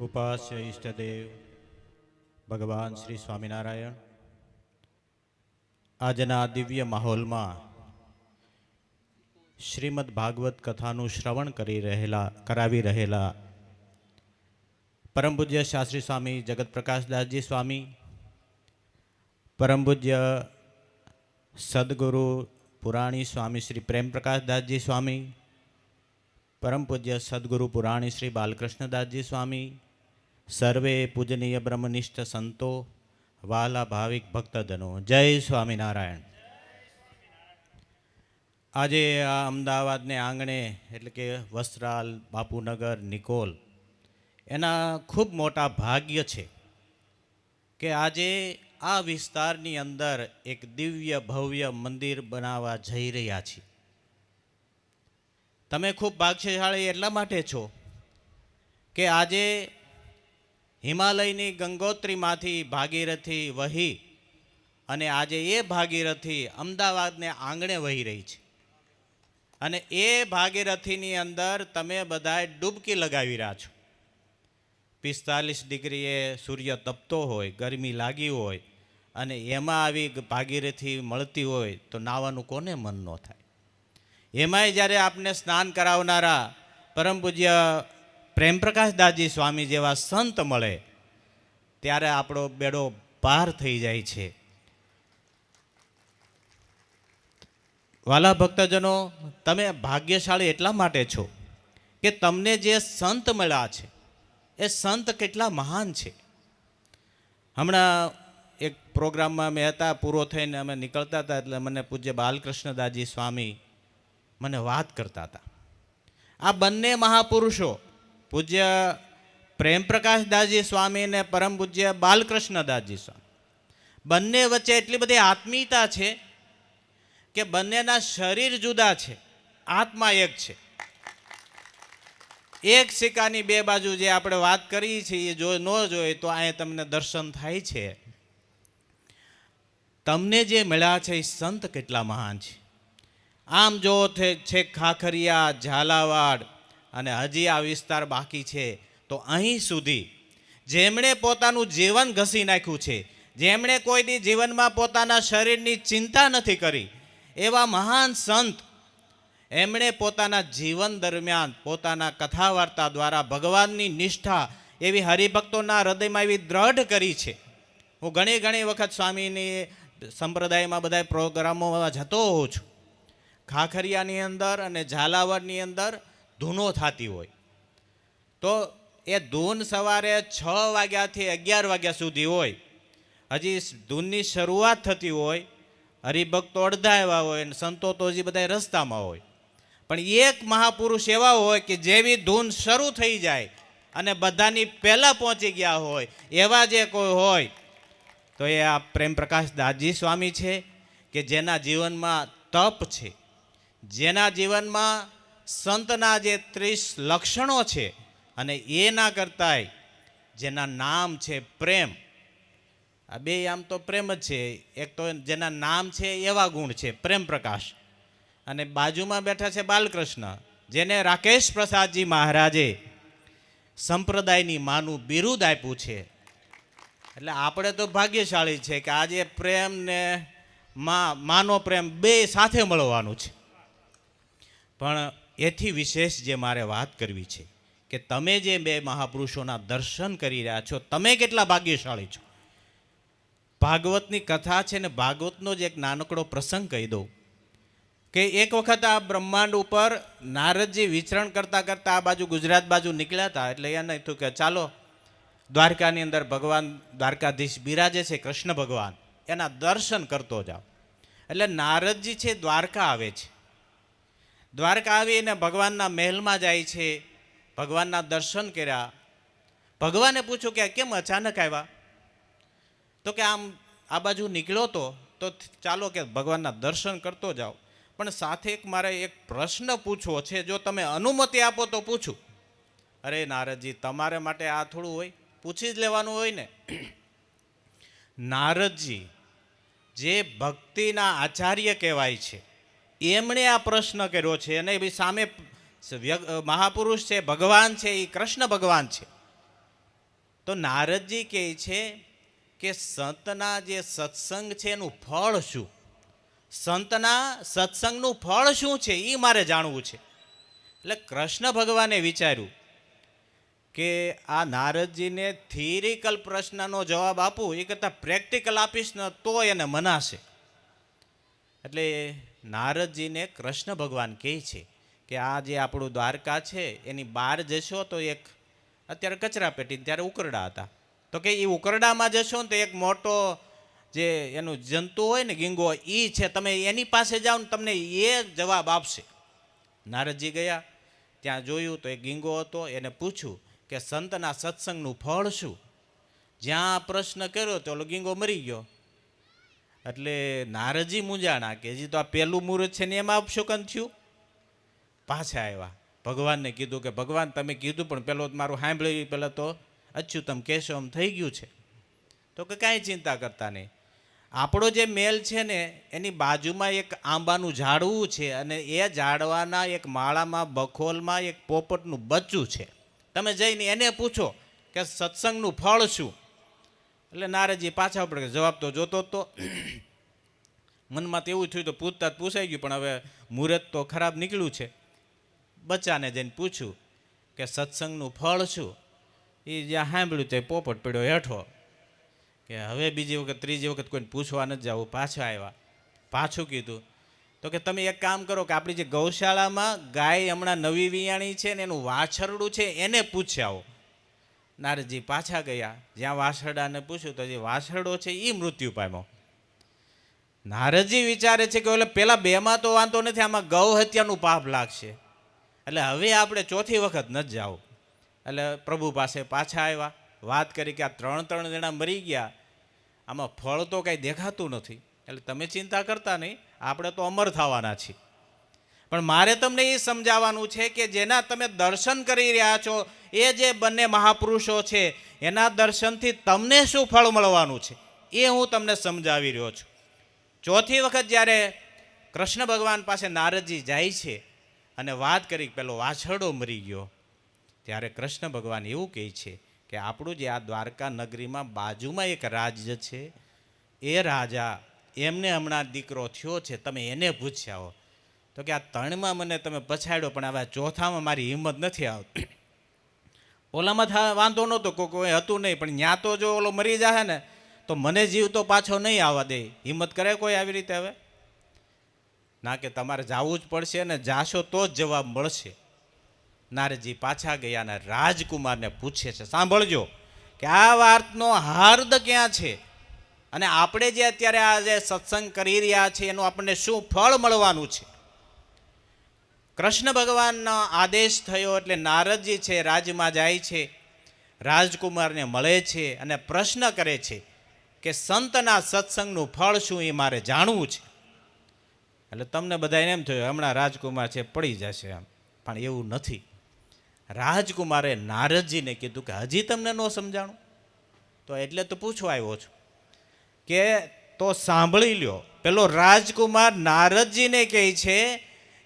ઉપાસ્ય ઈષ્ટદેવ ભગવાન શ્રી સ્વામિનારાયણ આજના દિવ્ય માહોલમાં શ્રીમદ ભાગવત કથાનું શ્રવણ કરાવી રહેલા પરમ પૂજ્ય શાસ્ત્રી સ્વામી જગત પ્રકાશદાસજી સ્વામી, પરમ પૂજ્ય સદગુરુ પુરાણી સ્વામી શ્રી પ્રેમ પ્રકાશદાસજી સ્વામી, પરમ પૂજ્ય સદગુરુ પુરાણી શ્રી બાલકૃષ્ણદાસજી સ્વામી, સર્વે પૂજનીય બ્રહ્મનિષ્ઠ સંતો, વાલા ભાવિક ભક્તજનો, જય સ્વામિનારાયણ. આજે આ અમદાવાદને આંગણે એટલે કે વસ્ત્રાલ, બાપુનગર, નિકોલ એના ખૂબ મોટા ભાગ્ય છે કે આજે આ વિસ્તારની અંદર એક દિવ્ય ભવ્ય મંદિર બનાવવા જઈ રહ્યા છીએ. તમે ખૂબ ભાગ્યશાળી એટલા માટે છો કે આજે હિમાલયની ગંગોત્રીમાંથી ભાગીરથી વહી અને આજે એ ભાગીરથી અમદાવાદને આંગણે વહી રહી છે અને એ ભાગીરથીની અંદર તમે બધાએ ડૂબકી લગાવી રહ્યા છો. 45 ડિગ્રીએ સૂર્ય તપતો હોય, ગરમી લાગી હોય અને એમાં આવી ભાગીરથી મળતી હોય તો નાવાનું કોને મન ન થાય? એમાંય જ્યારે આપને સ્નાન કરાવનારા પરમ પૂજ્ય પ્રેમ પ્રકાશદાસજી સ્વામી જેવા સંત મળે ત્યારે આપણો બેડો પાર થઈ જાય છે. વાલા ભક્તજનો, તમે ભાગ્યશાળી એટલા માટે છો કે તમને જે સંત મળ્યા છે એ સંત કેટલા મહાન છે. હમણાં એક પ્રોગ્રામમાં મેં હતા, પૂરો થઈને અમે નીકળતા હતા એટલે મને પૂજ્ય બાલકૃષ્ણદાસજી સ્વામી મને વાત કરતા હતા. આ બંને મહાપુરુષો પૂજ્ય પ્રેમ પ્રકાશદાસજી સ્વામી અને પરમ પૂજ્ય બાલકૃષ્ણદાસજી સ્વામી, બંને વચ્ચે એટલી બધી આત્મીયતા છે કે બંનેના શરીર જુદા છે, આત્મા એક છે. એક સિક્કાની બે બાજુ જે આપણે વાત કરી છીએ જો ન જોઈએ તો અહીંયા તમને દર્શન થાય છે. તમને જે મળ્યા છે એ સંત કેટલા મહાન છે. આમ જો છે ખાખરિયા, ઝાલાવાડ અને હજી આ વિસ્તાર બાકી છે તો અહીં સુધી જેમણે પોતાનું જીવન ઘસી નાખ્યું છે, જેમણે કોઈ દી જીવનમાં પોતાના શરીરની ચિંતા નથી કરી, એવા મહાન સંત એમણે પોતાના જીવન દરમિયાન પોતાના કથા વાર્તા દ્વારા ભગવાનની નિષ્ઠા એવી હરિભક્તોના હૃદયમાં એવી દ્રઢ કરી છે. હું ઘણી વખત સ્વામીની સંપ્રદાયમાં બધા પ્રોગ્રામોમાં જતો હોઉં છું. ખાખરિયાની અંદર અને ઝાલાવાડની અંદર ધૂનો થતી હોય તો એ ધૂન સવારે 6 વાગ્યાથી 11 વાગ્યા સુધી હોય. હજી ધૂનની શરૂઆત થતી હોય, હરિભક્તો અડધા એવા હોય અને સંતો તો હજી બધા રસ્તામાં હોય. પણ એક મહાપુરુષ એવા હોય કે જેવી ધૂન શરૂ થઈ જાય અને બધાની પહેલાં પહોંચી ગયા હોય એવા જે કોઈ હોય તો એ આ પ્રેમ પ્રકાશદાસજી સ્વામી છે કે જેના જીવનમાં તપ છે, જેના જીવનમાં સંતના જે 30 લક્ષણો છે અને એના કરતાંય જેના નામ છે પ્રેમ. આ બે આમ તો પ્રેમ જ છે. એક તો જેના નામ છે એવા ગુણ છે પ્રેમ પ્રકાશ, અને બાજુમાં બેઠા છે બાલકૃષ્ણ, જેને રાકેશ પ્રસાદજી મહારાજે સંપ્રદાયની માનું બિરુદ આપ્યું છે. એટલે આપણે તો ભાગ્યશાળી છે કે આજે પ્રેમ ને માનો પ્રેમ બે સાથે મળવાનું છે. પણ એથી વિશેષ જે મારે વાત કરવી છે કે તમે જે બે મહાપુરુષોના દર્શન કરી રહ્યા છો, તમે કેટલા ભાગ્યશાળી છો. ભાગવતની કથા છે ને ભાગવતનો જ એક નાનકડો પ્રસંગ કહી દઉં કે એક વખત આ બ્રહ્માંડ ઉપર નારદજી વિચરણ કરતાં કરતાં આ બાજુ ગુજરાત બાજુ નીકળ્યા હતા. એટલે એને થયું કે ચાલો દ્વારકાની અંદર ભગવાન દ્વારકાધીશ બિરાજે છે, કૃષ્ણ ભગવાન, એના દર્શન કરતો જાઓ. એટલે નારદજી છે દ્વારકા આવે છે. દ્વારકા આવીને ભગવાનના મહેલમાં જાય છે, ભગવાનના દર્શન કર્યા. ભગવાને પૂછ્યું કે કેમ અચાનક આવ્યા? તો કે આમ આ બાજુ નીકળ્યો તો ચાલો કે ભગવાનના દર્શન કરતો જાઓ, પણ સાથે મારે એક પ્રશ્ન પૂછવો છે, જો તમે અનુમતિ આપો તો પૂછું. અરે નારદજી, તમારે માટે આ થોડું હોય, પૂછી જ લેવાનું હોય ને. નારદજી જે ભક્તિના આચાર્ય કહેવાય છે એમણે આ પ્રશ્ન કર્યો છે અને સામે મહાપુરુષ છે, ભગવાન છે, એ કૃષ્ણ ભગવાન છે. તો નારદજી કહે છે કે સંતના જે સત્સંગ છે એનું ફળ શું, સંતના સત્સંગનું ફળ શું છે એ મારે જાણવું છે. એટલે કૃષ્ણ ભગવાને વિચાર્યું કે આ નારદજીને થિયરિકલ પ્રશ્નનો જવાબ આપું એ કરતાં પ્રેક્ટિકલ આપીશ ને તો એને મનાશે. એટલે નારદજીને કૃષ્ણ ભગવાન કહે છે કે આ જે આપણું દ્વારકા છે એની બહાર જશો તો એક અત્યારે કચરા પેટી ત્યારે ઉકરડા હતા, તો કે એ ઉકરડામાં જશો ને તો એક મોટો જે એનું જંતુ હોય ને ગીંગો એ છે, તમે એની પાસે જાઓ ને તમને એ જવાબ આપશે. નારદજી ગયા, ત્યાં જોયું તો એક ગીંગો હતો. એને પૂછ્યું કે સંતના સત્સંગનું ફળ શું. જ્યાં પ્રશ્ન કર્યો તો ઓલો ગીંગો મરી ગયો. એટલે નારદજી મૂંઝાણા કે હજી તો આ પહેલું મુહૂર્ત છે ને એમાં અપશોકન થયું. પાછા આવ્યા, ભગવાનને કીધું કે ભગવાન તમે કીધું પણ પેલો મારું સાંભળ્યું પહેલાં તો અચ્યુતમ કેશવમ થઈ ગયું છે. તો કે કાંઈ ચિંતા કરતા નહીં, આપણો જે મેલ છે ને એની બાજુમાં એક આંબાનું ઝાડવું છે અને એ ઝાડવાના એક માળામાં બખોલમાં એક પોપટનું બચ્ચું છે, તમે જઈને એને પૂછો કે સત્સંગનું ફળ શું. એટલે નારદજી પાછા પડે જવાબ તો જોતો જ તો મનમાં તો એવું થયું તો પૂછતા જ પૂછાઈ ગયું, પણ હવે મુહૂર્ત તો ખરાબ નીકળ્યું છે. બચ્ચાને જઈને પૂછ્યું કે સત્સંગનું ફળ શું. એ જ્યાં સાંભળ્યું તે પોપટ પડ્યો હેઠો કે હવે બીજી વખત ત્રીજી વખત કોઈને પૂછવા નથી જવું. પાછા આવ્યા, પાછું કીધું તો કે તમે એક કામ કરો કે આપણી જે ગૌશાળામાં ગાય હમણાં નવી વિયાણી છે ને એનું વાછરડું છે એને પૂછ્યા આવો. નારદજી પાછા ગયા, જ્યાં વાછરડાને પૂછ્યું તો જે વાછરડો છે એ મૃત્યુ પામ્યો. નારદજી વિચારે છે કે ઓલે પેલા બેમાં તો વાંધો નથી, આમાં ગૌ હત્યાનું પાપ લાગશે, એટલે હવે આપણે ચોથી વખત નથી જાવ. એટલે પ્રભુ પાસે પાછા આવ્યા, વાત કરી કે આ ત્રણ જણા મરી ગયા, આમાં ફળ તો કાંઈ દેખાતું નથી, એટલે તમે ચિંતા કરતા નહીં, આપણે તો અમર થવાના છીએ. પણ મારે તમને એ સમજાવવાનું છે કે જેના તમે દર્શન કરી રહ્યા છો એ જે બંને મહાપુરુષો છે એના દર્શનથી તમને શું ફળ મળવાનું છે એ હું તમને સમજાવી રહ્યો છું. ચોથી વખત જ્યારે કૃષ્ણ ભગવાન પાસે નારદજી જાય છે અને વાત કરી પેલો વાછરડો મરી ગયો, ત્યારે કૃષ્ણ ભગવાન એવું કહે છે કે આપણું જે આ દ્વારકા નગરીમાં બાજુમાં એક રાજ્ય છે એ રાજા એમને હમણાં દીકરો થયો છે, તમે એને પૂછ્યા હો. તો કે આ ત્રણમાં મને તમે પછાડ્યો પણ હવે ચોથામાં મારી હિંમત નથી આવતી. ઓલામાં વાંધો નહોતો, કોઈ હતું નહીં, પણ ત્યાં તો જો ઓલો મરી જાય ને તો મને જીવ તો પાછો નહીં આવવા દે. હિંમત કરે કોઈ આવી રીતે? હવે ના, કે તમારે જવું જ પડશે ને જાશો તો જ જવાબ મળશે. નારદજી પાછા ગયા અને રાજકુમારને પૂછે છે, સાંભળજો કે આ વાતનો હાર્દ ક્યાં છે અને આપણે જે અત્યારે આ જે સત્સંગ કરી રહ્યા છીએ એનું આપણને શું ફળ મળવાનું છે. કૃષ્ણ ભગવાનનો આદેશ થયો એટલે નારદજી છે રાજમાં જાય છે, રાજકુમારને મળે છે અને પ્રશ્ન કરે છે કે સંતના સત્સંગનું ફળ શું એ મારે જાણવું છે. એટલે તમને બધાને એમ થયું હમણાં રાજકુમાર છે પડી જશે એમ, પણ એવું નથી. રાજકુમારે નારદજીને કીધું કે હજી તમને ન સમજાણું? તો એટલે તો પૂછવા આવ્યો છું કે તો સાંભળી લ્યો. પેલો રાજકુમાર નારદજીને કહે છે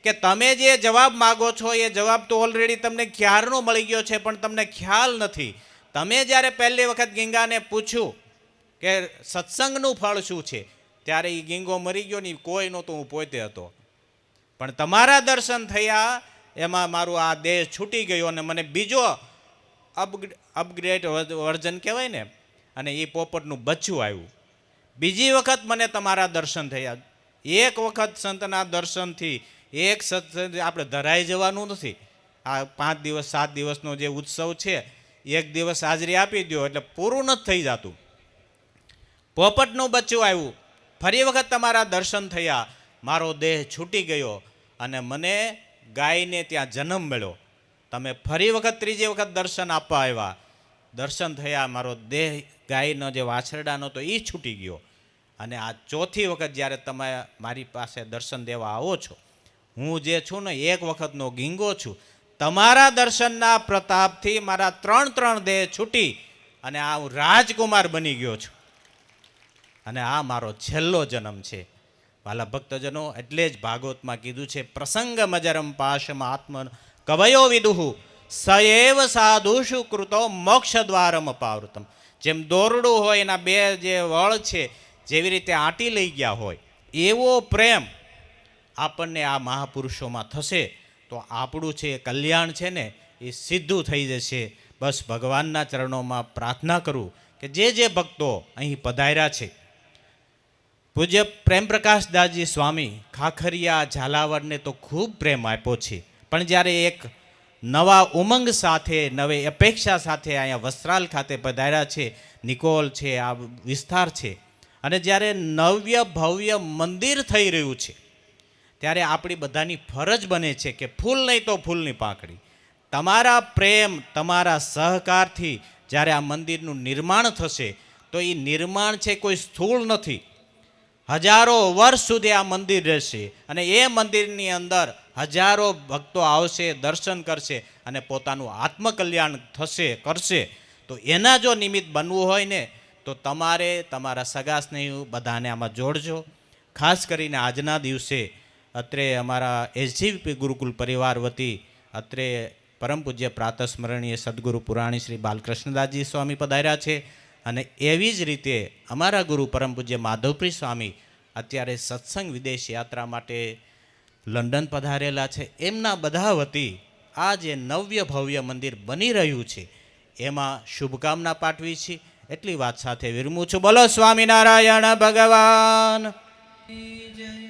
કે તમે જે જવાબ માગો છો એ જવાબ તો ઓલરેડી તમને ક્યારનો મળી ગયો છે, પણ તમને ખ્યાલ નથી. તમે જ્યારે પહેલી વખત ગીંગાને પૂછ્યું કે સત્સંગનું ફળ શું છે ત્યારે એ ગીંગો મરી ગયો ને કોઈ નહોતું, હું પોતે હતો. પણ તમારા દર્શન થયા એમાં મારું આ દેહ છૂટી ગયો અને મને બીજો અપગ્રેડ વર્ઝન કહેવાય ને, અને એ પોપટનું બચ્ચું આવ્યું. બીજી વખત મને તમારા દર્શન થયા. એક વખત સંતના દર્શનથી એક સત્સંગ આપણે ધરાઈ જવાનું નથી. આ 5 દિવસ 7 દિવસનો જે ઉત્સવ છે એક દિવસ હાજરી આપી દો એટલે પૂરું નથી થઈ જતું. પોપટનું બચ્ચું આવ્યું, ફરી વખત તમારા દર્શન થયા, મારો દેહ છૂટી ગયો અને મને ગાયને ત્યાં જન્મ મળ્યો. તમે ફરી વખત ત્રીજી વખત દર્શન આપવા આવ્યા, દર્શન થયા, મારો દેહ ગાયનો જે વાછરડાનો તો એ છૂટી ગયો. અને આ ચોથી વખત જ્યારે તમે મારી પાસે દર્શન દેવા આવો છો, હું જે છું ને એક વખતનો ગીંગો છું, તમારા દર્શનના પ્રતાપથી મારા 3 દેહ છૂટી અને આ હું રાજકુમાર બની ગયો છું અને આ મારો છેલ્લો જન્મ છે. વાલા ભક્તજનો, એટલે જ ભાગવતમાં કીધું છે પ્રસંગ મજરમ પાશમ આત્મન કવયો વિદુહુ સએવ સાધુષુ કૃતો મોક્ષ દ્વારમ અપાવૃતમ. જેમ દોરડું હોય એના બે જે વળ છે જેવી રીતે આંટી લઈ ગયા હોય, એવો પ્રેમ આપણને આ મહાપુરુષોમાં થશે તો આપણું છે કલ્યાણ છે ને એ સીધું થઈ જશે. બસ ભગવાનના ચરણોમાં પ્રાર્થના કરું કે જે ભક્તો અહીં પધાર્યા છે, પૂજ્ય પ્રેમપ્રકાશદાસજી સ્વામી ખાખરિયા ઝાલાવાડને તો ખૂબ પ્રેમ આપ્યો છે, પણ જ્યારે એક નવા ઉમંગ સાથે, નવી અપેક્ષા સાથે અહીંયા વસ્ત્રાલ ખાતે પધાર્યા છે, નિકોલ છે, આ વિસ્તાર છે, અને જ્યારે નવ્ય ભવ્ય મંદિર થઈ રહ્યું છે, ત્યારે આપણી બધાની ફરજ બને છે કે ફૂલ નહીં તો ફૂલની પાંખડી, તમારા પ્રેમ, તમારા સહકારથી જ્યારે આ મંદિરનું નિર્માણ થશે તો એ નિર્માણ છે કોઈ સ્થૂળ નથી. હજારો વર્ષ સુધી આ મંદિર રહેશે અને એ મંદિરની અંદર હજારો ભક્તો આવશે, દર્શન કરશે અને પોતાનું આત્મકલ્યાણ કરશે. તો એના જો નિમિત્ત બનવું હોય ને તો તમારે તમારા સગા સ્નેહી બધાને આમાં જોડજો. ખાસ કરીને આજના દિવસે અત્રે અમારા એસજીપી ગુરુકુલ પરિવાર વતી અત્રે પરમ પૂજ્ય પ્રાતસ્મરણીય સદગુરુ પુરાણી શ્રી બાલકૃષ્ણદાસજી સ્વામી પધાર્યા છે, અને એવી જ રીતે અમારા ગુરુ પરમ પૂજ્ય માધવપ્રી સ્વામી અત્યારે સત્સંગ વિદેશ યાત્રા માટે લંડન પધારેલા છે. એમના બધા વતી આ જે નવ્ય ભવ્ય મંદિર બની રહ્યું છે એમાં શુભકામના પાઠવી છે. એટલી વાત સાથે વિરમું છું. બોલો સ્વામિનારાયણ ભગવાન. જય.